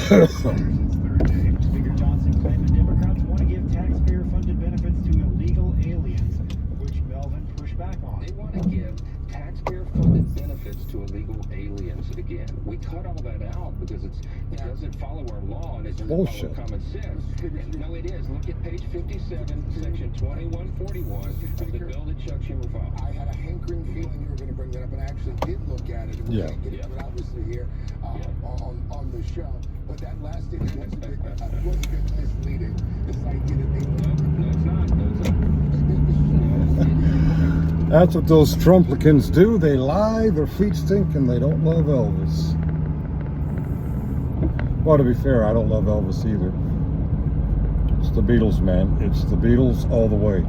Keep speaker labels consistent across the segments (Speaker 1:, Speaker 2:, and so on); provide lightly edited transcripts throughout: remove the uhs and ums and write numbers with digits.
Speaker 1: Speaker Johnson claimed the Democrats want to give taxpayer-funded benefits to illegal aliens, which Melvin pushed back on.
Speaker 2: They want to give taxpayer-funded benefits to illegal aliens. And again, we cut all that out because it doesn't follow our law and it doesn't
Speaker 3: bullshit.
Speaker 2: follow common sense. No, it is. Look at page 57, section 2141 of the bill that Chuck Schumer filed.
Speaker 4: I had a hankering feeling you were going to bring that up, and I actually did look at it. And we can't get into it obviously here on the show. But that last statement was a bit misleading. This idea that they
Speaker 2: No, it's not. No, it's not.
Speaker 3: That's what those Trumplicans do. They lie, their feet stink, and they don't love Elvis. Well, to be fair, I don't love Elvis either. It's the Beatles, man. It's the Beatles all the way.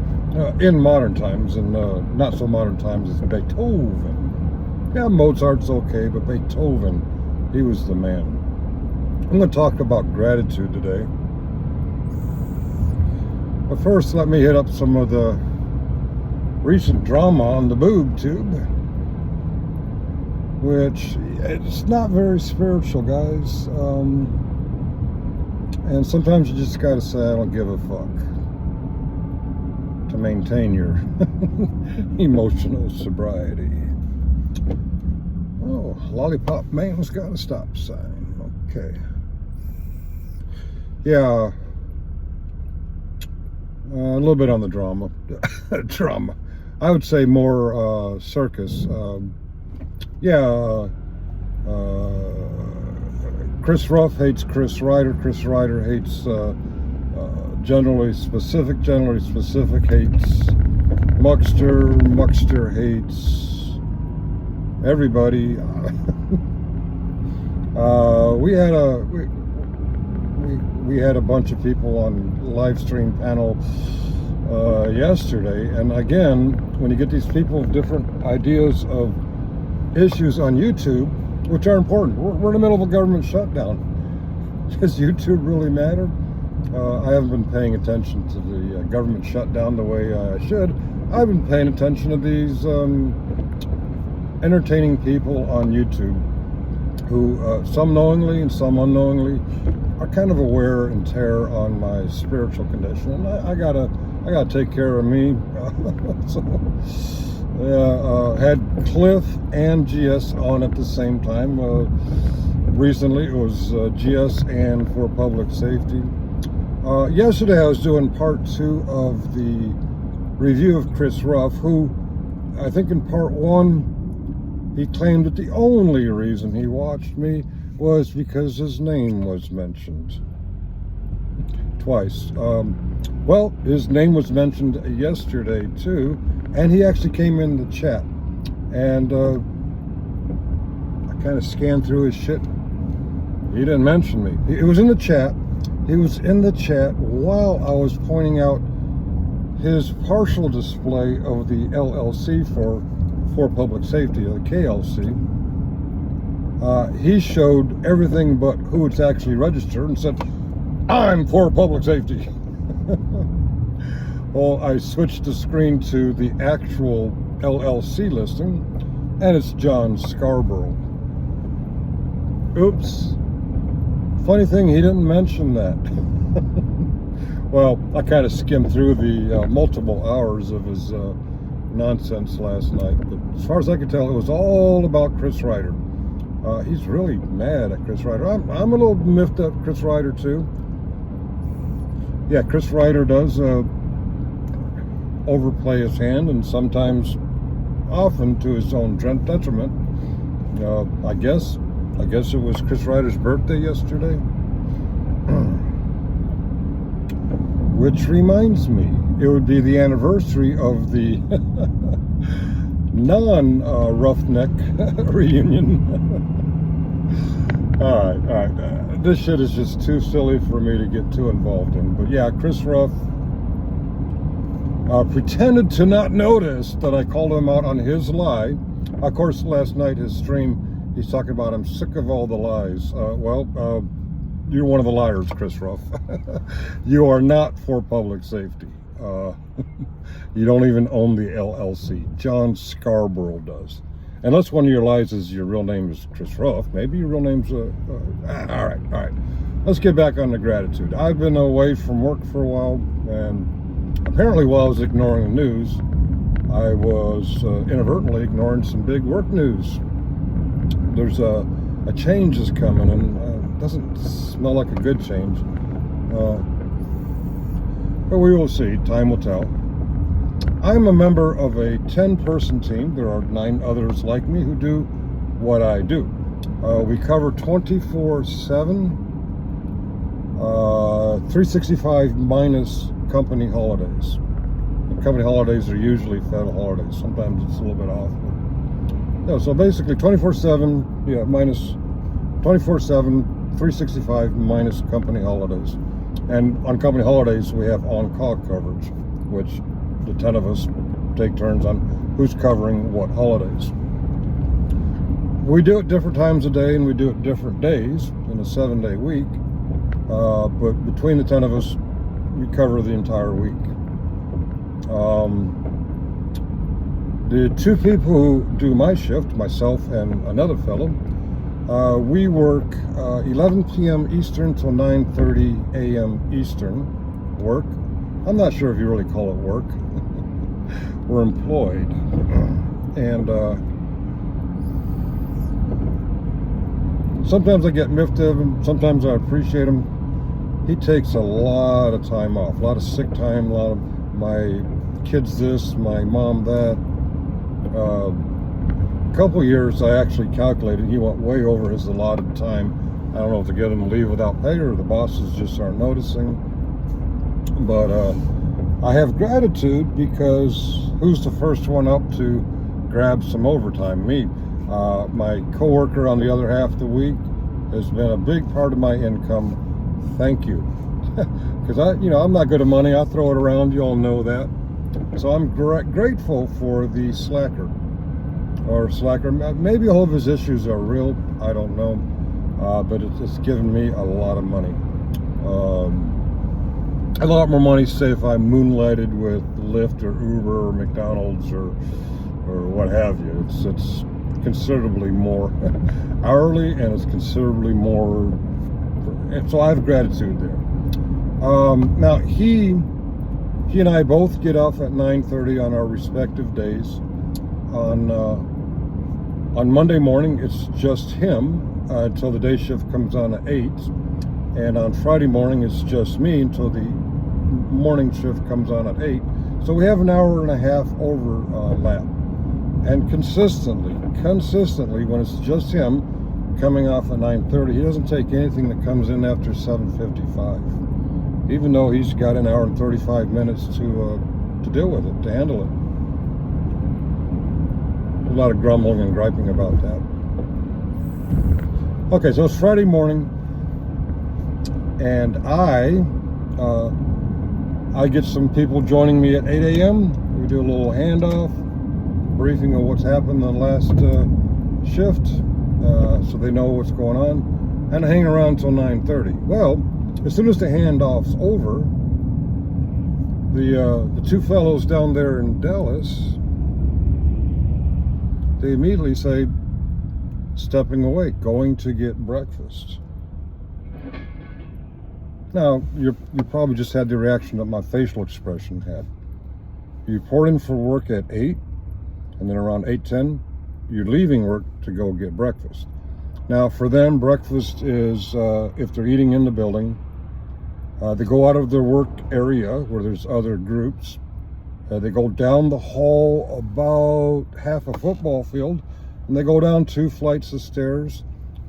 Speaker 3: In modern times, and not so modern times, it's Beethoven. Yeah, Mozart's okay, but Beethoven, he was the man. I'm going to talk about gratitude today. But first, let me hit up some of the recent drama on the boob tube, which it's not very spiritual, guys. And sometimes you just gotta say, I don't give a fuck, to maintain your emotional sobriety. Oh, Lollipop Man's got a stop sign. Okay. Yeah. A little bit on the drama. Drama. I would say more circus. Chris Ruff hates Chris Ryder. Chris Ryder hates generally specific hates Muckster. Muckster hates everybody. We had a bunch of people on live stream panel yesterday, and again, when you get these people with different ideas of issues on YouTube, which are important, we're in the middle of a government shutdown. Does YouTube really matter? I haven't been paying attention to the government shutdown the way I should. I've been paying attention to these entertaining people on YouTube who, some knowingly and some unknowingly, are kind of aware and tear on my spiritual condition, and I gotta take care of me. So, had Cliff and GS on at the same time. Recently, it was GS and for public safety. Yesterday, I was doing part 2 of the review of Chris Ruff, who I think in part 1 he claimed that the only reason he watched me was because his name was mentioned twice. Well, his name was mentioned yesterday too, and he actually came in the chat, and I kind of scanned through his shit. He didn't mention me. He was in the chat. He was in the chat while I was pointing out his partial display of the LLC for public safety, the KLC. He showed everything but who it's actually registered and said, I'm for public safety. Well, I switched the screen to the actual LLC listing, and it's John Scarborough. Oops. Funny thing, he didn't mention that. Well, I kind of skimmed through the multiple hours of his nonsense last night, but as far as I could tell, it was all about Chris Ryder. He's really mad at Chris Ryder. I'm a little miffed at Chris Ryder too. Yeah, Chris Ryder does overplay his hand, and sometimes, often to his own detriment. I guess it was Chris Ryder's birthday yesterday. Which reminds me, it would be the anniversary of the non-Roughneck reunion. All right. This shit is just too silly for me to get too involved in. But yeah, Chris Ruff pretended to not notice that I called him out on his lie. Of course, last night his stream, he's talking about, I'm sick of all the lies. You're one of the liars, Chris Ruff. You are not for public safety. You don't even own the LLC. John Scarborough does. Unless one of you realizes your real name is Chris Ruff, maybe your real name's all right. Let's get back on the gratitude. I've been away from work for a while, and apparently while I was ignoring the news, I was inadvertently ignoring some big work news. There's a change is coming, and it doesn't smell like a good change. But we will see. Time will tell. I'm a member of a 10-person team. There are 9 others like me who do what I do. We cover 24/7, 365 minus company holidays. The company holidays are usually federal holidays. Sometimes it's a little bit off. But, yeah, so basically 24/7, minus 24/7, 365 minus company holidays. And on company holidays, we have on-call coverage, which the 10 of us take turns on who's covering what holidays. We do it different times a day, and we do it different days in a 7-day week. But between the 10 of us, we cover the entire week. The 2 people who do my shift, myself and another fellow, we work 11 p.m. Eastern till 9:30 a.m. Eastern work. I'm not sure if you really call it work. We're employed. And sometimes I get miffed at him, sometimes I appreciate him. He takes a lot of time off, a lot of sick time, a lot of my kids this, my mom that. A couple years I actually calculated he went way over his allotted time. I don't know if to get him to leave without pay or the bosses just aren't noticing. But I have gratitude because who's the first one up to grab some overtime? Me. My coworker on the other half of the week has been a big part of my income. Thank you. Because I'm not good at money. I throw it around. You all know that. So I'm grateful for the slacker. Maybe all of his issues are real. I don't know. But it's given me a lot of money. A lot more money, say, if I moonlighted with Lyft or Uber or McDonald's or what have you. It's considerably more hourly, and it's considerably more. And so I have gratitude there. Now he and I both get off at 9:30 on our respective days. On Monday morning, it's just him until the day shift comes on at 8. And on Friday morning, it's just me until the morning shift comes on at 8. So we have an hour and a half overlap. And consistently, when it's just him coming off at 9:30, he doesn't take anything that comes in after 7:55. Even though he's got an hour and 35 minutes to deal with it, to handle it. A lot of grumbling and griping about that. Okay, so it's Friday morning, and I get some people joining me at 8 a.m. We do a little handoff, briefing of what's happened in the last shift, so they know what's going on, and I hang around until 9:30. Well, as soon as the handoff's over, the 2 fellows down there in Dallas, they immediately say, stepping away, going to get breakfast. Now, you probably just had the reaction that my facial expression had. You report in for work at 8, and then around 8:10, you're leaving work to go get breakfast. Now, for them, breakfast is, if they're eating in the building, they go out of their work area where there's other groups. They go down the hall about half a football field, and they go down 2 flights of stairs,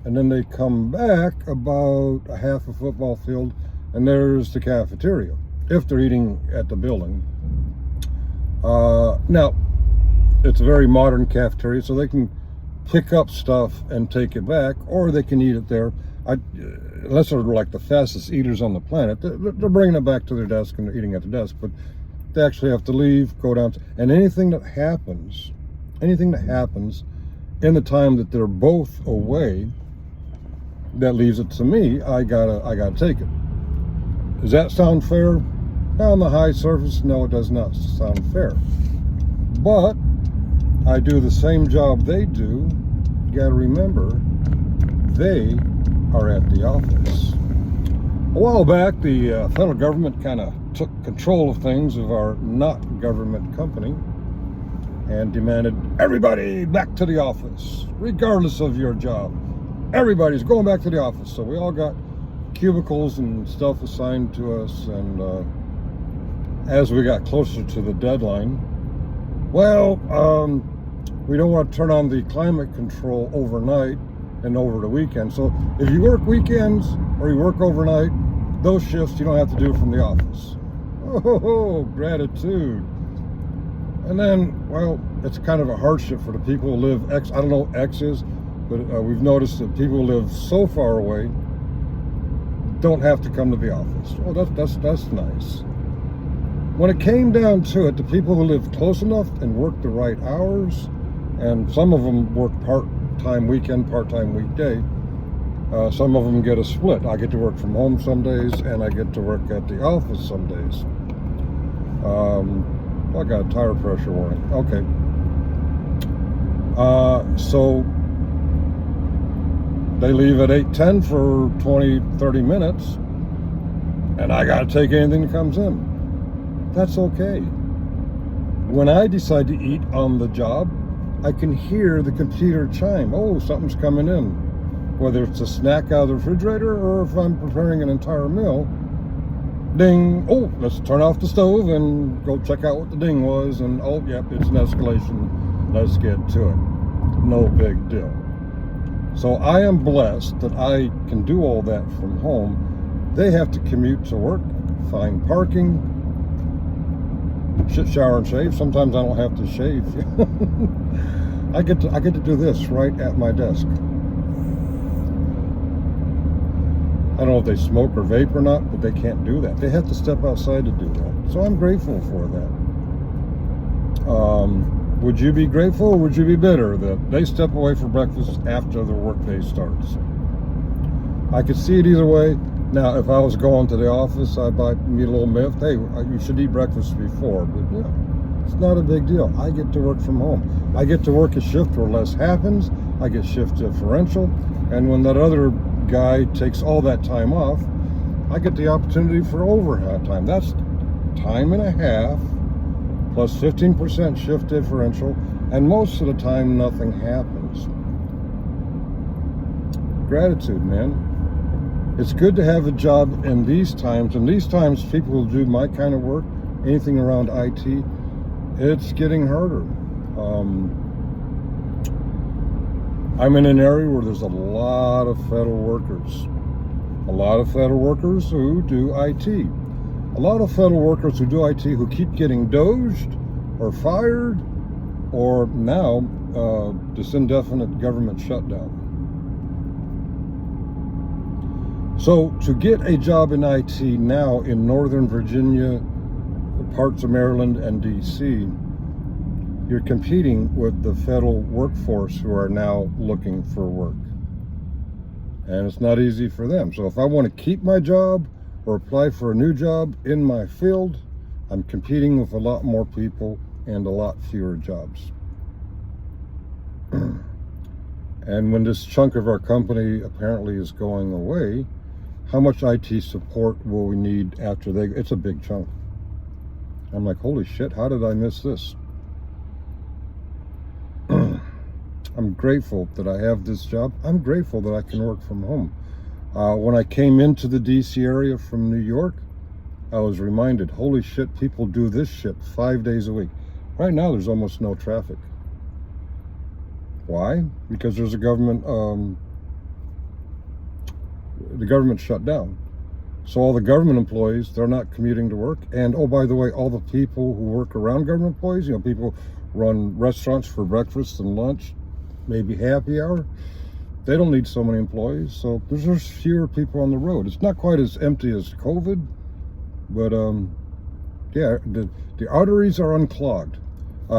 Speaker 3: and then they come back about a half a football field, and there's the cafeteria, if they're eating at the building. Now, it's a very modern cafeteria, so they can pick up stuff and take it back, or they can eat it there. Unless they're like the fastest eaters on the planet, they're bringing it back to their desk and they're eating at the desk, but they actually have to leave, go down, and anything that happens in the time that they're both away, that leaves it to me. I gotta take it. Does that sound fair? On the high surface, no, it does not sound fair. But I do the same job they do, you gotta remember, they are at the office. A while back, the federal government kind of took control of things of our not government company and demanded everybody back to the office, regardless of your job. Everybody's going back to the office. So we all got cubicles and stuff assigned to us, and as we got closer to the deadline, well, we don't want to turn on the climate control overnight and over the weekend. So if you work weekends or you work overnight, those shifts you don't have to do from the office. Oh, gratitude. And then, well, it's kind of a hardship for the people who live I don't know what X is, but we've noticed that people who live so far away don't have to come to the office. Well, that's nice. When it came down to it, the people who live close enough and work the right hours, and some of them work part-time weekend, part-time weekday, some of them get a split. I get to work from home some days, and I get to work at the office some days. I got a tire pressure warning. Okay. So they leave at 8:10 for 20, 30 minutes, and I got to take anything that comes in. That's okay. When I decide to eat on the job, I can hear the computer chime. Oh, something's coming in. Whether it's a snack out of the refrigerator or if I'm preparing an entire meal, ding. Oh, let's turn off the stove and go check out what the ding was. And oh, yep, it's an escalation. Let's get to it. No big deal. So I am blessed that I can do all that from home. They have to commute to work, find parking, shit, shower, and shave. Sometimes I don't have to shave. I get to do this right at my desk. I don't know if they smoke or vape or not, but they can't do that. They have to step outside to do that. So I'm grateful for that. Would you be grateful or would you be bitter that they step away for breakfast after the workday starts? I could see it either way. Now, if I was going to the office, I'd buy me a little myth. Hey, you should eat breakfast before. But yeah, it's not a big deal. I get to work from home. I get to work a shift where less happens. I get shift differential. And when that other guy takes all that time off, I get the opportunity for overtime. That's time and a half plus 15% shift differential, and most of the time nothing happens. Gratitude, man. It's good to have a job in these times, and these times people who do my kind of work, anything around IT, it's getting harder. I'm in an area where there's a lot of federal workers. A lot of federal workers who do IT. A lot of federal workers who do IT who keep getting doged or fired or now this indefinite government shutdown. So to get a job in IT now in Northern Virginia, parts of Maryland and DC, you're competing with the federal workforce who are now looking for work. And it's not easy for them. So if I want to keep my job or apply for a new job in my field, I'm competing with a lot more people and a lot fewer jobs. And when this chunk of our company apparently is going away, how much IT support will we need after it's a big chunk. I'm like, holy shit, how did I miss this? I'm grateful that I have this job. I'm grateful that I can work from home. When I came into the DC area from New York, I was reminded, holy shit, people do this shit 5 days a week. Right now, there's almost no traffic. Why? Because there's a government, the government shut down. So all the government employees, they're not commuting to work. And oh, by the way, all the people who work around government employees, people run restaurants for breakfast and lunch, maybe happy hour. They don't need so many employees. So there's just fewer people on the road. It's not quite as empty as COVID, but yeah, the arteries are unclogged.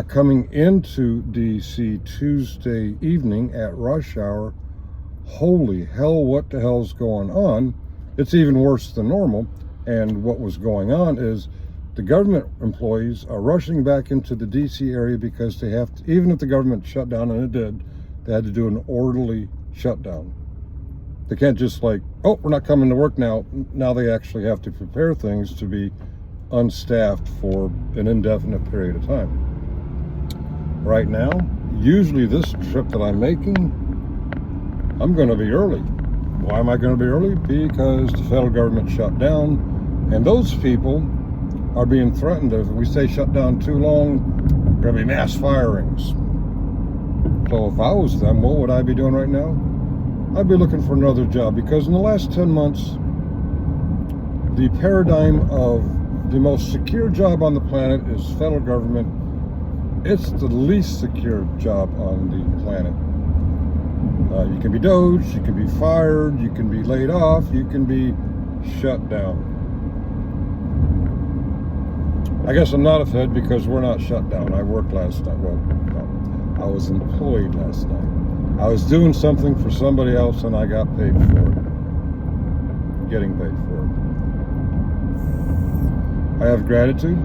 Speaker 3: Coming into DC Tuesday evening at rush hour, holy hell, what the hell's going on? It's even worse than normal. And what was going on is the government employees are rushing back into the DC area because they have to, even if the government shut down, and it did, they had to do an orderly shutdown. They can't just like, oh, we're not coming to work now. Now they actually have to prepare things to be unstaffed for an indefinite period of time. Right now, usually this trip that I'm making, I'm going to be early. Why am I going to be early? Because the federal government shut down, and those people are being threatened. If we stay shut down too long, there are going to be mass firings. So if I was them, what would I be doing right now? I'd be looking for another job, because in the last 10 months, the paradigm of the most secure job on the planet is federal government. It's the least secure job on the planet. You can be doged, you can be fired, you can be laid off, you can be shut down. I guess I'm not a Fed because we're not shut down. I worked last night. Well, no, I was employed last night. I was doing something for somebody else and I got paid for it. Getting paid for it. I have gratitude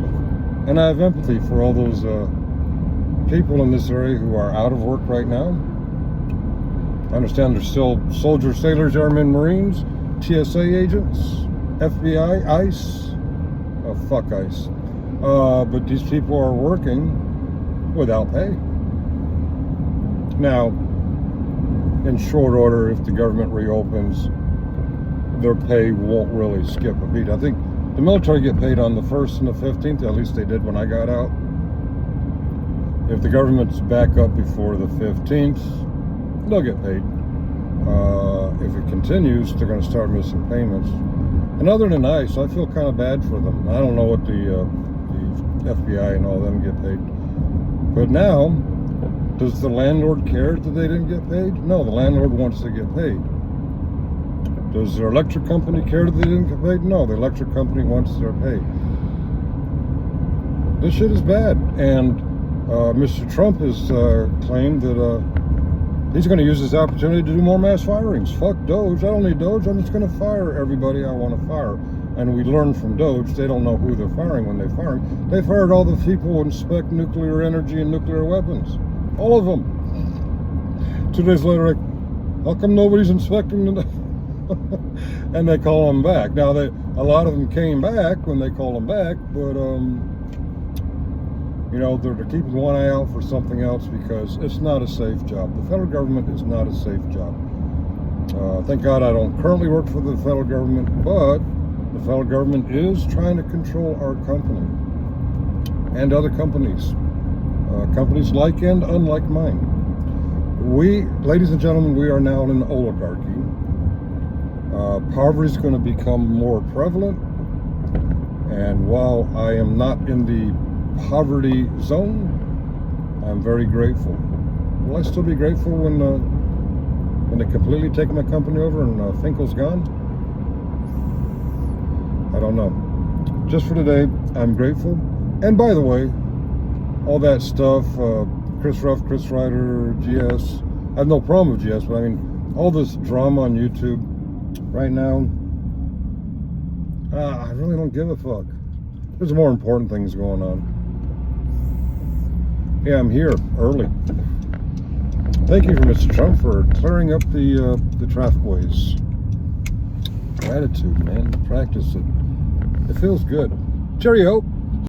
Speaker 3: and I have empathy for all those people in this area who are out of work right now. I understand there's still soldiers, sailors, airmen, Marines, TSA agents, FBI, ICE. Oh, fuck ICE. But these people are working without pay. Now, in short order, if the government reopens, their pay won't really skip a beat. I think the military get paid on the 1st and the 15th, at least they did when I got out. If the government's back up before the 15th, they'll get paid. If it continues, they're going to start missing payments. And other than ICE, I feel kind of bad for them. I don't know what the FBI and all them get paid. But now, does the landlord care that they didn't get paid? No, the landlord wants to get paid. Does their electric company care that they didn't get paid? No, the electric company wants their pay. This shit is bad. And Mr. Trump has claimed that he's going to use this opportunity to do more mass firings. Fuck Doge. I don't need Doge. I'm just going to fire everybody I want to fire. And we learned from Doge, they don't know who they're firing when they fire. They fired all the people who inspect nuclear energy and nuclear weapons. All of them. 2 days later, like, how come nobody's inspecting them? And they call them back. Now, a lot of them came back when they called them back, but you know, they're keeping one eye out for something else because it's not a safe job. The federal government is not a safe job. Thank God I don't currently work for the federal government, but the federal government is trying to control our company and other companies. Companies like and unlike mine. We, ladies and gentlemen, we are now in an oligarchy. Poverty is going to become more prevalent. And while I am not in the poverty zone, I'm very grateful. Will I still be grateful when they completely take my company over and Finkel's gone? I don't know. Just for today, I'm grateful. And by the way, all that stuff, Chris Ruff, Chris Ryder, GS, I have no problem with GS, but I mean, all this drama on YouTube right now, I really don't give a fuck. There's more important things going on. Yeah, I'm here early. Thank you for Mr. Trump for clearing up the traffic ways. Gratitude, man. Practice it. It feels good. Cheerio.